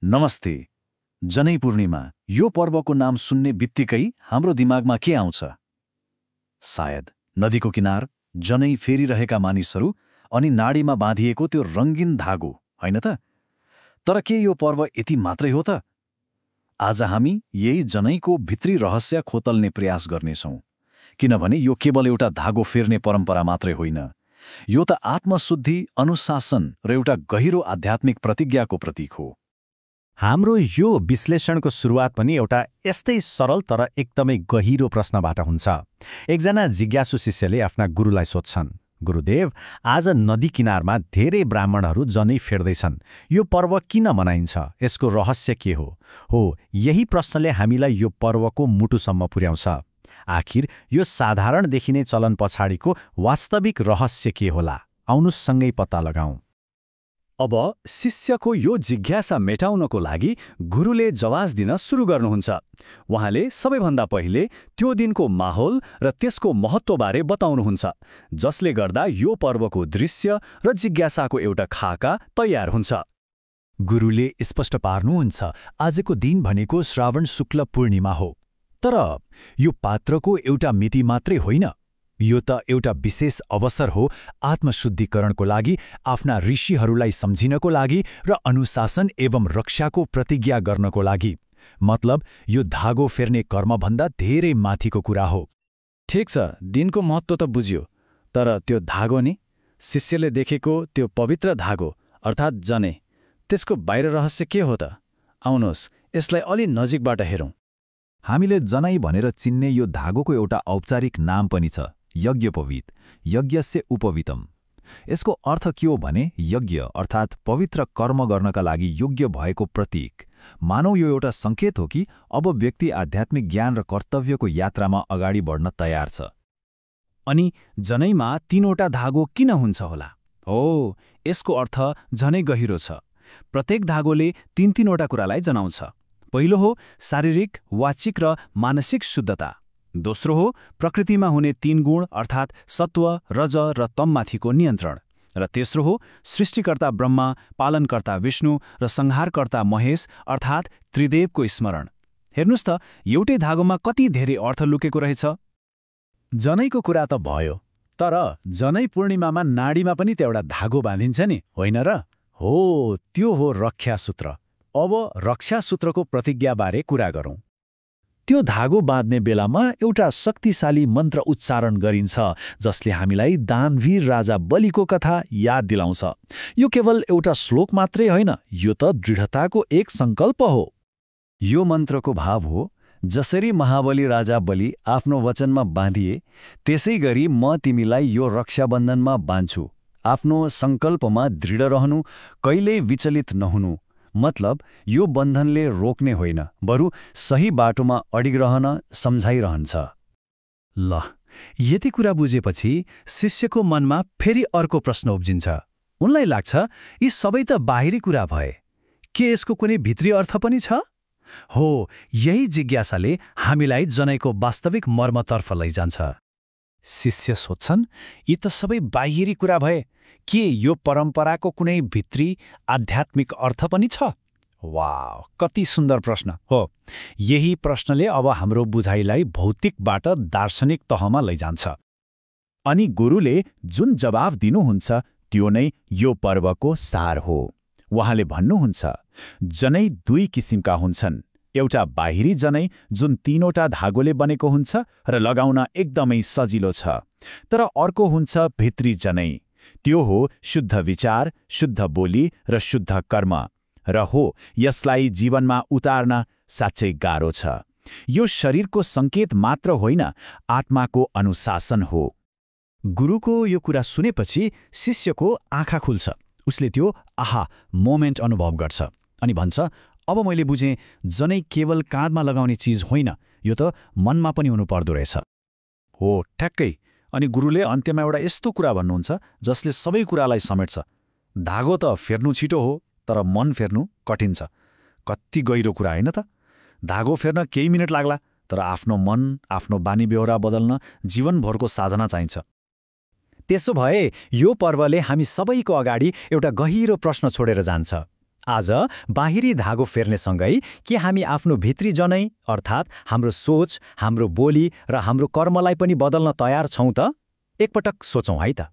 नमस्ते। जनै पूर्णिमा यो पर्वको नाम सुन्ने बित्तिकै हाम्रो दिमागमा के आउँछ? सायद नदीको किनार, जनै फेरिरहेका मानिसहरू अनि नाडीमा बाँधिएको त्यो रङ्गीन धागो, होइन त? तर के यो पर्व यति मात्रै हो त? आज हामी यही जनैको भित्री रहस्य खोतल्ने प्रयास गर्नेछौँ, किनभने यो केवल एउटा धागो फेर्ने परम्परा मात्रै होइन। यो त आत्मशुद्धि, अनुशासन र एउटा गहिरो आध्यात्मिक प्रतिज्ञाको प्रतीक हो। हाम्रो यो विश्लेषणको सुरुवात पनि एउटा यस्तै सरल तर एकदमै गहिरो प्रश्नबाट हुन्छ। एकजना जिज्ञासु शिष्यले आफ्ना गुरुलाई सोध्छन्, गुरुदेव, आज नदी किनारमा धेरै ब्राह्मणहरू जनै फेर्दैछन्। यो पर्व किन मनाइन्छ? यसको रहस्य के हो? यही प्रश्नले हामीलाई यो पर्वको मुटुसम्म पुर्याउँछ। आखिर यो साधारण देखिने चलन पछाडिको वास्तविक रहस्य के होला? आउनुस् सँगै पत्ता लगाऊं। अब शिष्यको यो जिज्ञासा मेटाउनको लागि गुरुले जवाफ दिन सुरु गर्नुहुन्छ। उहाँले सबैभन्दा पहिले त्यो दिनको माहौल र त्यसको महत्त्वबारे बताउनुहुन्छ, जसले गर्दा यो पर्वको दृश्य र जिज्ञासाको एउटा खाका तयार हुन्छ। गुरुले स्पष्ट पार्नुहुन्छ, आजको दिन भनेको श्रावण शुक्ल पूर्णिमा हो। तर यो पात्रको एउटा मिति मात्रै होइन, यो त एउटा विशेष अवसर हो आत्मशुद्धिकरणको लागि, आफ्ना ऋषिहरूलाई सम्झिनको लागि र अनुशासन एवं रक्षाको प्रतिज्ञा गर्नको लागि। मतलब यो धागो फेर्ने कर्मभन्दा धेरै माथिको कुरा हो। ठिक छ, दिनको महत्त्व त बुझियो, तर त्यो धागो नि, शिष्यले देखेको त्यो पवित्र धागो अर्थात् जनै, त्यसको बाहिर रहस्य के हो त? आउनुहोस्, यसलाई अलि नजिकबाट हेरौँ। हामीले जनै भनेर चिन्ने यो धागोको एउटा औपचारिक नाम पनि छ, यज्ञोपवीत, यज्ञस्य उपवीतम। यसको अर्थ के हो भने यज्ञ अर्थात् पवित्र कर्म गर्नका लागि योग्य भएको प्रतीक। मानौ यो एउटा सङ्केत हो कि अब व्यक्ति आध्यात्मिक ज्ञान र कर्तव्यको यात्रामा अगाडि बढ्न तयार छ। अनि जनैमा 3वटा धागो किन हुन्छ होला? यसको अर्थ झनै गहिरो छ। प्रत्येक धागोले 3-3वटा कुरालाई जनाउँछ। पहिलो हो शारीरिक, वाचिक र मानसिक शुद्धता। दोस्रो हो प्रकृतिमा हुने 3 गुण अर्थात् सत्व, रज र तममाथिको नियन्त्रण। र तेस्रो हो सृष्टिकर्ता ब्रह्मा, पालनकर्ता विष्णु र संहारकर्ता महेश अर्थात् त्रिदेवको स्मरण। हेर्नुस् त, एउटै धागोमा कति धेरै अर्थ लुकेको रहेछ। जनैको कुरा त भयो, तर जनै पूर्णिमामा नाडीमा पनि त एउटा धागो बाँधिन्छ नि, होइन र? त्यो हो रक्षासूत्र। अब रक्षासूत्रको प्रतिज्ञाबारे कुरा गरौँ। त्यो धागो बाँध्ने बेलामा एउटा शक्तिशाली मन्त्र उच्चारण गरिन्छ, जसले हामीलाई दानवीर राजा बलिको कथा याद दिलाउँछ। यो केवल एउटा श्लोक मात्रै होइन, यो त दृढताको एक सङ्कल्प हो। यो मन्त्रको भाव हो, जसरी महाबली राजा बलि आफ्नो वचनमा बाँधिए, त्यसै गरी म तिमीलाई यो रक्षाबन्धनमा बाँध्छु। आफ्नो सङ्कल्पमा दृढ रहनु, कहिल्यै विचलित नहुनु। मतलब यो बन्धनले रोक्ने होइन, बरु सही बाटोमा अडिग रहन सम्झाइरहन्छ। ल, यति कुरा बुझेपछि शिष्यको मनमा फेरि अर्को प्रश्न उब्जिन्छ। उनलाई लाग्छ, यी सबै त बाहिरी कुरा भए, के यसको कुनै भित्री अर्थ पनि छ? यही जिज्ञासाले हामीलाई जनैको वास्तविक मर्मतर्फ लैजान्छ। शिष्य सोध्छन्, यी त सबै बाहिरी कुरा भए, के यो परम्पराको कुनै भित्री आध्यात्मिक अर्थ पनि छ? वाह, कति सुन्दर प्रश्न हो। यही प्रश्नले अब हाम्रो बुझाइलाई भौतिकबाट दार्शनिक तहमा लैजान्छ। अनि गुरुले जुन जवाफ दिनुहुन्छ त्यो नै यो पर्वको सार हो। उहाँले भन्नुहुन्छ, जनै 2 किसिमका हुन्छन्। एउटा बाहिरी जनै जुन 3वटा धागोले बनेको हुन्छ र लगाउन एकदमै सजिलो छ, तर अर्को हुन्छ भित्री जनै। त्यो हो शुद्ध विचार, शुद्ध बोली र शुद्ध कर्म। यसलाई जीवनमा उतार्न साँच्चै गाह्रो छ। यो शरीरको सङ्केत मात्र होइन, आत्माको अनुशासन हो। गुरुको यो कुरा सुनेपछि शिष्यको आँखा खुल्छ। उसले त्यो मोमेन्ट अनुभव गर्छ अनि भन्छ, अब मैले बुझेँ, जनै केवल काँधमा लगाउने चिज होइन, यो त मनमा पनि हुनुपर्दो रहेछ। ठ्याक्कै। अनि गुरुले अन्त्यमा एउटा यस्तो कुरा भन्नुहुन्छ जसले सबै कुरालाई समेट्छ। धागो त फेर्नु छिटो हो, तर मन फेर्नु कठिन छ। कति गहिरो कुरा, होइन त? धागो फेर्न केही मिनट लाग्ला, तर आफ्नो मन, आफ्नो बानी बेहोरा बदल्न जीवनभरको साधना चाहिन्छ। त्यसो भए यो पर्वले हामी सबैको अगाडि एउटा गहिरो प्रश्न छोडेर जान्छ। आज बाहिरी धागो फेर्नेसँगै के हामी आफ्नो भित्री जनै अर्थात् हाम्रो सोच, हाम्रो बोली र हाम्रो कर्मलाई पनि बदल्न तयार छौँ त? एकपटक सोचौँ है त।